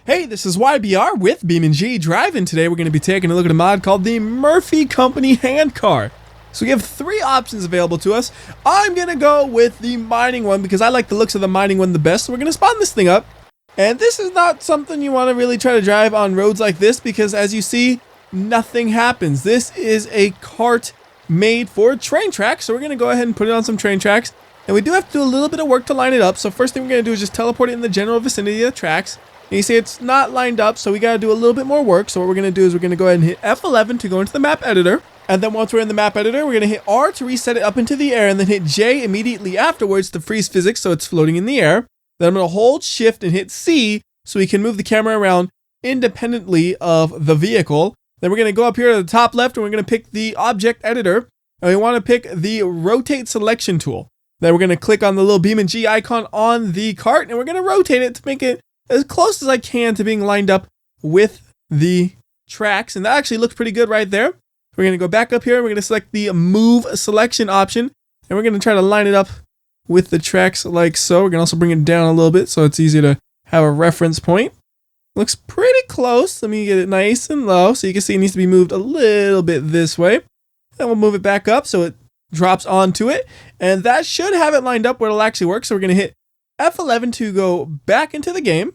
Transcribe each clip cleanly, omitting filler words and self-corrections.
Hey, this is WhyBeAre with BeamNG.drive, and today we're going to be taking a look at a mod called the Murphy Company Handcar. So we have three options available to us. I'm going to go with the mining one because I like the looks of the mining one the best, so we're going to spawn this thing up. And this is not something you want to really try to drive on roads like this because, as you see, nothing happens. This is a cart made for train tracks, so we're going to go ahead and put it on some train tracks. And we do have to do a little bit of work to line it up, so first thing we're going to do is just teleport it in the general vicinity of the tracks. And you see it's not lined up, so we got to do a little bit more work. So what we're going to do is we're going to go ahead and hit F11 to go into the map editor. And then once we're in the map editor, we're going to hit R to reset it up into the air, and then hit J immediately afterwards to freeze physics so it's floating in the air. Then I'm going to hold shift and hit C so we can move the camera around independently of the vehicle. Then we're going to go up here to the top left and we're going to pick the object editor. And we want to pick the rotate selection tool. Then we're going to click on the little BeamNG icon on the cart and we're going to rotate it to make it as close as I can to being lined up with the tracks. And that actually looks pretty good right there. We're going to go back up here. We're going to select the move selection option. And we're going to try to line it up with the tracks like so. We're going to also bring it down a little bit so it's easier to have a reference point. Looks pretty close. Let me get it nice and low. So you can see it needs to be moved a little bit this way. Then we'll move it back up so it drops onto it. And that should have it lined up where it'll actually work. So we're going to hit F11 to go back into the game.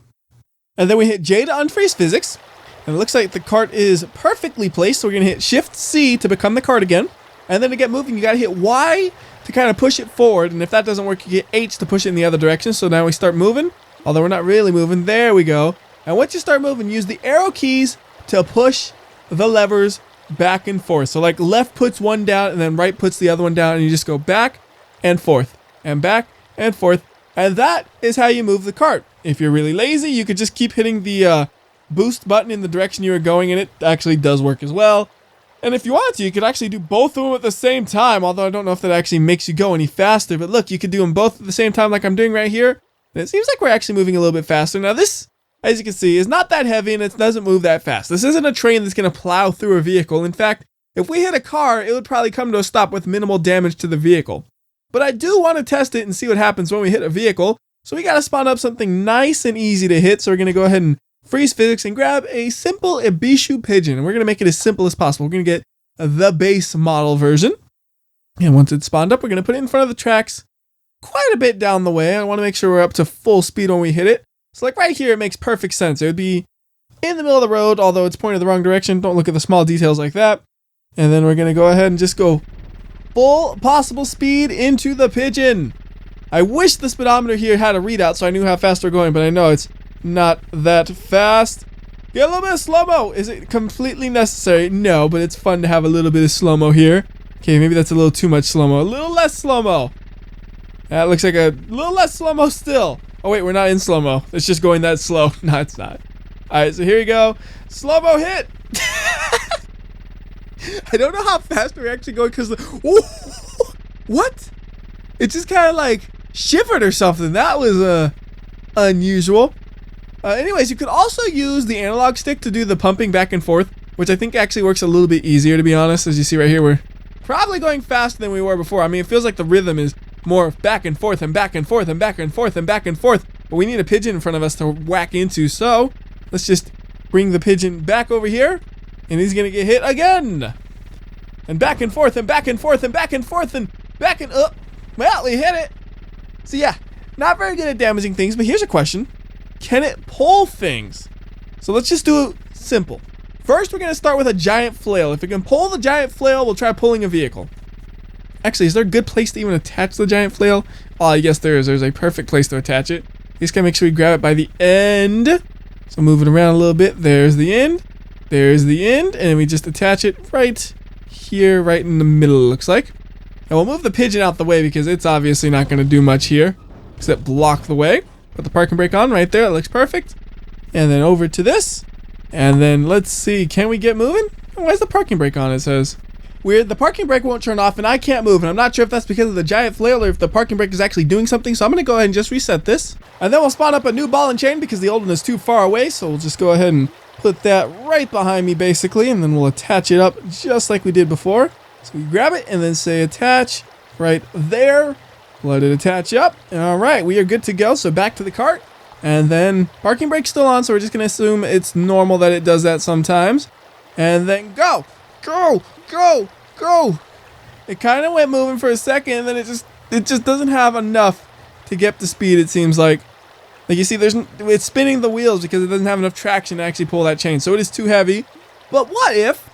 And then we hit J to unfreeze physics. And it looks like the cart is perfectly placed. So we're going to hit Shift C to become the cart again. And then to get moving, you got to hit Y to kind of push it forward. And if that doesn't work, you get H to push it in the other direction. So now we start moving, although we're not really moving. There we go. And once you start moving, use the arrow keys to push the levers back and forth. So like left puts one down and then right puts the other one down. And you just go back and forth and back and forth. And that is how you move the cart. If you're really lazy, you could just keep hitting the boost button in the direction you were going, and it actually does work as well. And if you want to, you could actually do both of them at the same time, although I don't know if that actually makes you go any faster. But look, you could do them both at the same time like I'm doing right here. And it seems like we're actually moving a little bit faster. Now this, as you can see, is not that heavy and it doesn't move that fast. This isn't a train that's going to plow through a vehicle. In fact, if we hit a car, it would probably come to a stop with minimal damage to the vehicle. But I do want to test it and see what happens when we hit a vehicle. So we got to spawn up something nice and easy to hit. So we're going to go ahead and freeze physics and grab a simple Ibishu pigeon. And we're going to make it as simple as possible. We're going to get the base model version. And once it's spawned up, we're going to put it in front of the tracks quite a bit down the way. I want to make sure we're up to full speed when we hit it. So like right here, it makes perfect sense. It would be in the middle of the road, although it's pointed the wrong direction. Don't look at the small details like that. And then we're going to go ahead and just go full possible speed into the pigeon. I wish the speedometer here had a readout so I knew how fast we're going, but I know it's not that fast. Get a little bit of slow-mo. Is it completely necessary? No, but it's fun to have a little bit of slow-mo here. Okay, maybe that's a little too much slow-mo. A little less slow-mo. That looks like a little less slow-mo still. Oh wait, we're not in slow-mo. It's just going that slow. No, it's not. Alright, so here we go. Slow-mo hit! I don't know how fast we're actually going because what? It just kind of like shivered or something. That was unusual. Anyways, you could also use the analog stick to do the pumping back and forth, which I think actually works a little bit easier, to be honest. As you see right here, we're probably going faster than we were before. I mean, it feels like the rhythm is more back and forth and back and forth and back and forth and back and forth. But we need a pigeon in front of us to whack into, so let's just bring the pigeon back over here. And he's gonna get hit again. And back and forth and back and forth and back and forth and back and up. Well, we hit it. So yeah, not very good at damaging things, but here's a question. Can it pull things? So let's just do it simple. First, we're gonna start with a giant flail. If it can pull the giant flail, we'll try pulling a vehicle. Actually, is there a good place to even attach the giant flail? Oh, yes there is. There's a perfect place to attach it. Just gotta make sure we grab it by the end. So move it around a little bit. There's the end. There's the end, and we just attach it right here, right in the middle, it looks like. And we'll move the pigeon out the way because it's obviously not going to do much here except block the way. Put the parking brake on right there. It looks perfect. And then over to this. And then let's see. Can we get moving? Why is the parking brake on, it says? Weird. The parking brake won't turn off, and I can't move. And I'm not sure if that's because of the giant flail or if the parking brake is actually doing something. So I'm going to go ahead and just reset this. And then we'll spawn up a new ball and chain because the old one is too far away. So we'll just go ahead and put that right behind me basically, and then we'll attach it up just like we did before. So we grab it and then say attach right there. Let it attach up. All right, we are good to go. So back to the cart. And then parking brake's still on, so we're just going to assume it's normal that it does that sometimes. And then go, go, go, go. It kind of went moving for a second, and then it just doesn't have enough to get up to speed, it seems like. Like you see, it's spinning the wheels because it doesn't have enough traction to actually pull that chain. So it is too heavy. But what if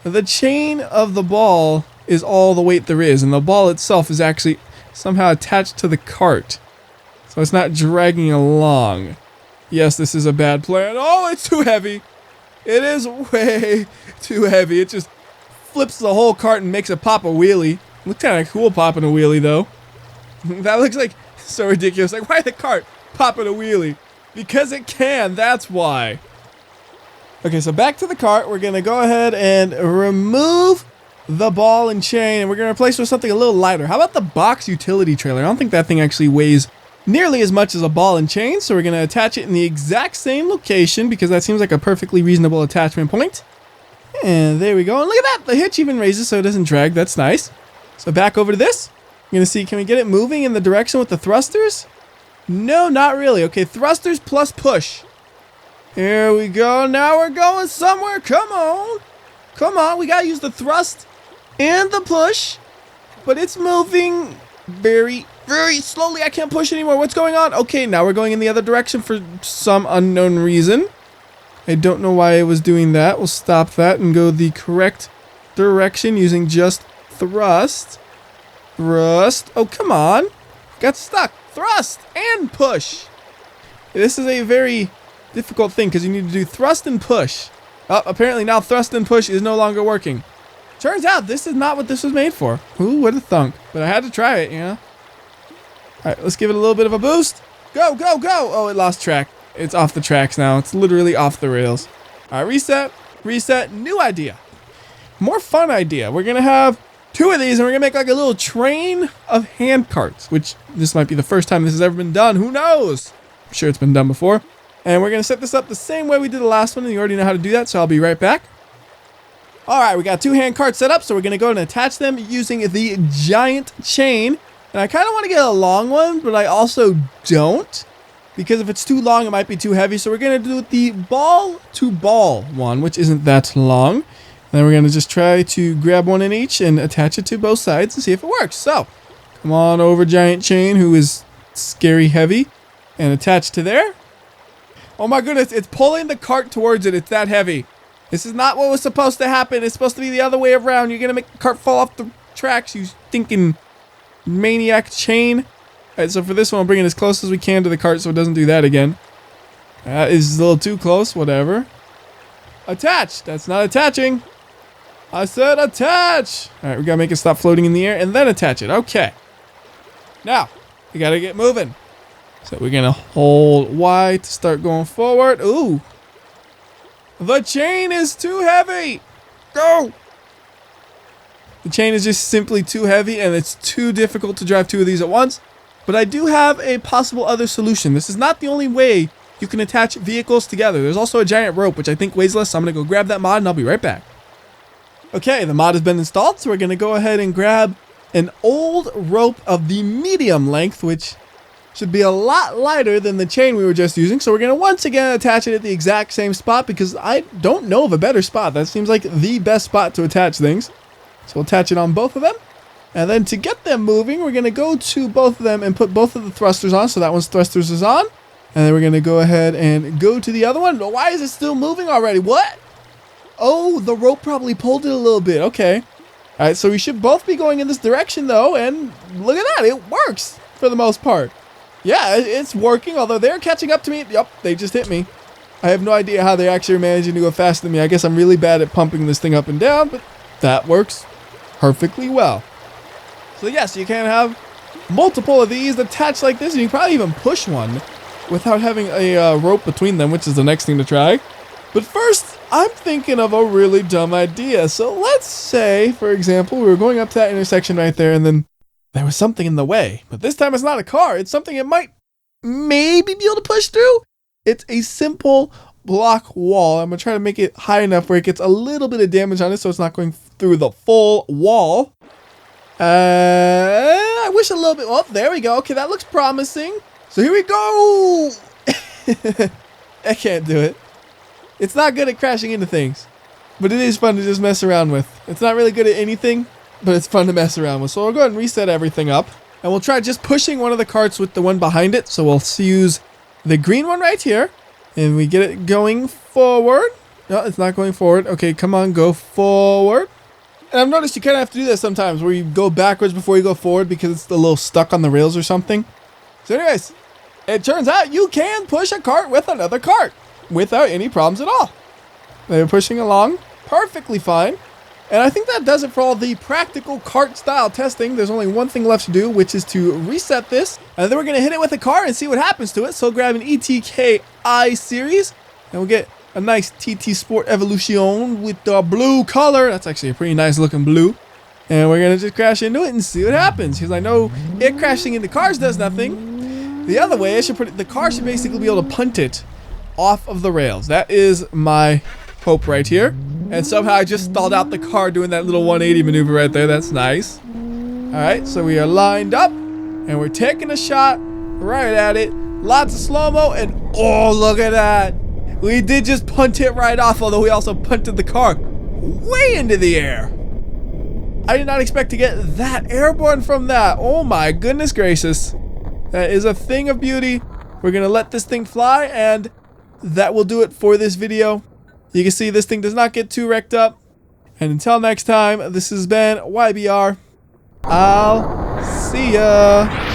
the chain of the ball is all the weight there is, and the ball itself is actually somehow attached to the cart? So it's not dragging along. Yes, this is a bad plan. Oh, it's too heavy. It is way too heavy. It just flips the whole cart and makes it pop a wheelie. Looks kind of cool popping a wheelie, though. That looks like so ridiculous. Like, why the cart popping a wheelie? Because it can, that's why. Okay, so back to the cart. We're going to go ahead and remove the ball and chain, and we're going to replace it with something a little lighter. How about the box utility trailer? I don't think that thing actually weighs nearly as much as a ball and chain, so we're going to attach it in the exact same location because that seems like a perfectly reasonable attachment point. And there we go. And look at that. The hitch even raises so it doesn't drag. That's nice. So back over to this. I'm going to see, can we get it moving in the direction with the thrusters? No, not really. Okay, thrusters plus push. Here we go. Now we're going somewhere. Come on. Come on. We got to use the thrust and the push. But it's moving very, very slowly. I can't push anymore. What's going on? Okay, now we're going in the other direction for some unknown reason. I don't know why it was doing that. We'll stop that and go the correct direction using just thrust. Thrust. Oh, come on. Got stuck. Thrust and push. This is a very difficult thing because you need to do thrust and push. Oh, apparently now thrust and push is no longer working. Turns out this is not what this was made for. Who would have thunk? But I had to try it, you know? Alright, let's give it a little bit of a boost. Go, go, go! Oh, it lost track. It's off the tracks now. It's literally off the rails. Alright, reset, reset, new idea. More fun idea. We're going to have two of these and we're going to make like a little train of hand carts, which this might be the first time this has ever been done. Who knows? I'm sure it's been done before. And we're going to set this up the same way we did the last one, and you already know how to do that, so I'll be right back. Alright, we got two hand carts set up, so we're going to go and attach them using the giant chain. And I kind of want to get a long one, but I also don't, because if it's too long, it might be too heavy. So we're going to do the ball-to-ball one, which isn't that long. And then we're going to just try to grab one in each and attach it to both sides and see if it works. So, come on over, giant chain, who is scary heavy, and attach to there. Oh my goodness, it's pulling the cart towards it. It's that heavy. This is not what was supposed to happen. It's supposed to be the other way around. You're going to make the cart fall off the tracks, you stinking maniac chain. Alright, so for this one, we'll bring it as close as we can to the cart so it doesn't do that again. That is a little too close, whatever. Attach! That's not attaching. I said attach! Alright, we gotta make it stop floating in the air and then attach it. Okay. Now, we gotta get moving. So we're gonna hold Y to start going forward. Ooh! The chain is too heavy! Go! The chain is just simply too heavy and it's too difficult to drive two of these at once. But I do have a possible other solution. This is not the only way you can attach vehicles together. There's also a giant rope, which I think weighs less. So I'm going to go grab that mod and I'll be right back. Okay, the mod has been installed. So we're going to go ahead and grab an old rope of the medium length, which should be a lot lighter than the chain we were just using. So we're going to once again attach it at the exact same spot because I don't know of a better spot. That seems like the best spot to attach things. So we'll attach it on both of them. And then to get them moving, we're going to go to both of them and put both of the thrusters on. So that one's thrusters is on. And then we're going to go ahead and go to the other one. But why is it still moving already? What? Oh, the rope probably pulled it a little bit. Okay. All right, so we should both be going in this direction, though. And look at that. It works for the most part. Yeah, it's working, although they're catching up to me. Yup, they just hit me. I have no idea how they're actually managing to go faster than me. I guess I'm really bad at pumping this thing up and down, but that works perfectly well. So yes, you can have multiple of these attached like this, and you can probably even push one without having a rope between them, which is the next thing to try. But first, I'm thinking of a really dumb idea. So let's say, for example, we were going up to that intersection right there, and then there was something in the way. But this time it's not a car. It's something it might maybe be able to push through. It's a simple block wall. I'm going to try to make it high enough where it gets a little bit of damage on it so it's not going through the full wall. I wish a little bit. Oh, there we go. Okay, that looks promising. So here we go. I can't do it. It's not good at crashing into things, but it is fun to just mess around with. It's not really good at anything, but it's fun to mess around with. So we'll go ahead and reset everything up, and we'll try just pushing one of the carts with the one behind it. So we'll use the green one right here, and we get it going forward. No, it's not going forward. Okay, come on, go forward. And I've noticed you kind of have to do this sometimes, where you go backwards before you go forward because it's a little stuck on the rails or something. So anyways, it turns out you can push a cart with another cart without any problems at all. They're pushing along perfectly fine. And I think that does it for all the practical cart style testing. There's only one thing left to do, which is to reset this. And then we're going to hit it with a car and see what happens to it. So grab an ETKI series and we'll get a nice TT Sport Evolution with the blue color. That's actually a pretty nice looking blue. And we're going to just crash into it and see what happens. Because I know it crashing into cars does nothing. The other way, I should put it, the car should basically be able to punt it off of the rails. That is my hope right here. And somehow I just stalled out the car doing that little 180 maneuver right there. That's nice. Alright, so we are lined up. And we're taking a shot right at it. Lots of slow-mo. And oh, look at that. We did just punt it right off, although we also punted the car way into the air. I did not expect to get that airborne from that. Oh my goodness gracious. That is a thing of beauty. We're going to let this thing fly, and that will do it for this video. You can see this thing does not get too wrecked up. And until next time, this has been WhyBeAre. I'll see ya.